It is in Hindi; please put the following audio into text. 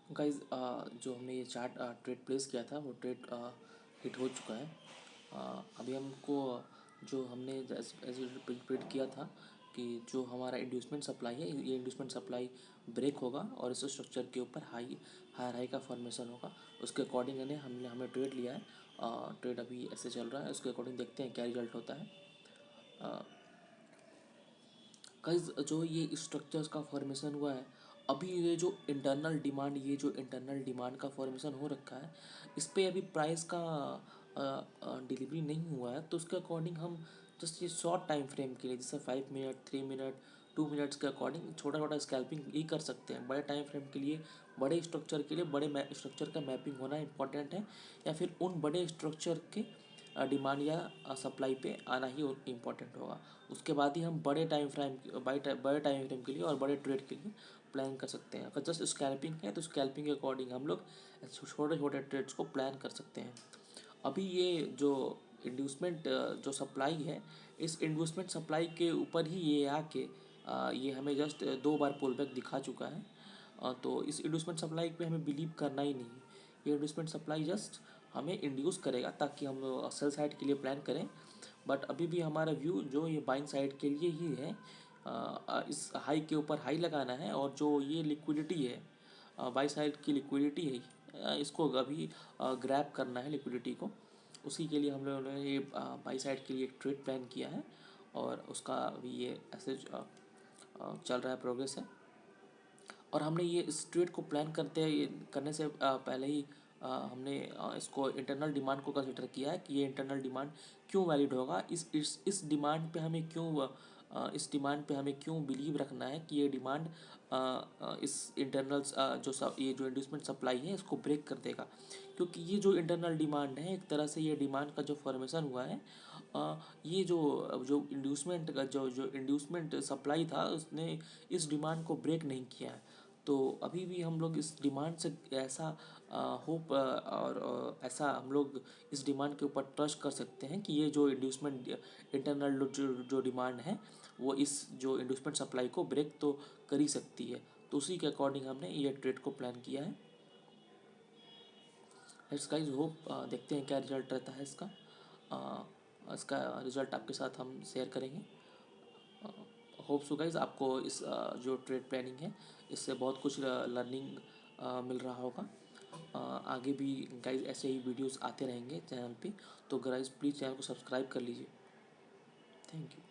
गाइज जो हमने ये चार्ट ट्रेड प्लेस किया था वो ट्रेड हिट हो चुका है। अभी हमको जो हमने एज प्रिडिक्ट किया था कि जो हमारा इंड्यूसमेंट सप्लाई है ये इंड्यूसमेंट सप्लाई ब्रेक होगा और इस स्ट्रक्चर के ऊपर हायर हाई का फॉर्मेशन होगा। उसके अकॉर्डिंग हमने ट्रेड लिया है। ट्रेड अभी ऐसे चल रहा है, उसके अकॉर्डिंग देखते हैं क्या रिजल्ट होता है। गाइस जो ये स्ट्रक्चर्स का फॉर्मेशन हुआ है, अभी ये जो इंटरनल डिमांड का फॉर्मेशन हो रखा है, इस पे अभी प्राइस का डिलीवरी नहीं हुआ है। तो उसके अकॉर्डिंग हम जस्ट ये शॉर्ट टाइम फ्रेम के लिए जैसे 5 मिनट 3 मिनट 2 मिनट्स के अकॉर्डिंग छोटा छोटा स्कैल्पिंग ही कर सकते हैं। बड़े टाइम फ्रेम के लिए बड़े स्ट्रक्चर के लिए बड़े स्ट्रक्चर का मैपिंग होना इंपॉर्टेंट है, या फिर उन बड़े स्ट्रक्चर के डिमांड या सप्लाई पे आना ही इम्पोर्टेंट होगा। उसके बाद ही हम बड़े टाइम फ्रेम के लिए और बड़े ट्रेड के लिए प्लान कर सकते हैं। अगर जस्ट स्कैल्पिंग है तो स्कैल्पिंग के अकॉर्डिंग हम लोग छोटे छोटे ट्रेड्स को प्लान कर सकते हैं। अभी ये जो इंड्यूसमेंट जो सप्लाई है, इस इंड्यूसमेंट सप्लाई के ऊपर ही ये आके ये हमें जस्ट 2 बार पुल बैक दिखा चुका है। तो इस इंड्यूसमेंट सप्लाई पे हमें बिलीव करना ही नहीं है। ये इंड्यूसमेंट सप्लाई जस्ट हमें इंड्यूस करेगा ताकि हम सेल साइड के लिए प्लान करें। बट अभी भी हमारा व्यू जो ये बाइंग साइड के लिए ही है। इस हाई के ऊपर हाई लगाना है, और जो ये लिक्विडिटी है बाई साइड की लिक्विडिटी है, इसको अभी ग्रैब करना है लिक्विडिटी को। उसी के लिए हम लोगों ने ये बाई साइड के लिए एक ट्रेड प्लान किया है, और उसका अभी ये ऐसे चल रहा है, प्रोग्रेस है। और हमने ये इस ट्रेड को प्लान करने से पहले ही हमने इसको इंटरनल डिमांड को कंसिडर किया है कि ये इंटरनल डिमांड क्यों वैलिड होगा, इस डिमांड पे हमें क्यों इस डिमांड पे हमें क्यों बिलीव रखना है कि ये डिमांड इस इंटरनल्स ये जो इंड्यूसमेंट सप्लाई है इसको ब्रेक कर देगा। क्योंकि ये जो इंटरनल डिमांड है, एक तरह से ये डिमांड का जो फॉर्मेशन हुआ है, ये जो जो इंड्यूसमेंट का जो इंड्यूसमेंट सप्लाई था उसने इस डिमांड को ब्रेक नहीं किया है। तो अभी भी हम लोग इस डिमांड से ऐसा होप और ऐसा हम लोग इस डिमांड के ऊपर ट्रस्ट कर सकते हैं कि ये जो इंड्यूसमेंट इंटरनल जो डिमांड है वो इस जो इंड्यूसमेंट सप्लाई को ब्रेक तो कर ही सकती है। तो उसी के अकॉर्डिंग हमने ये ट्रेड को प्लान किया है। लेट्स गाइस होप देखते हैं क्या रिजल्ट रहता है इसका। इसका रिजल्ट आपके साथ हम शेयर करेंगे। होप सो गाइज आपको इस जो ट्रेड प्लानिंग है इससे बहुत कुछ लर्निंग मिल रहा होगा। आगे भी गाइज ऐसे ही वीडियोस आते रहेंगे चैनल पे। तो गाइज प्लीज़ चैनल को सब्सक्राइब कर लीजिए। Thank you.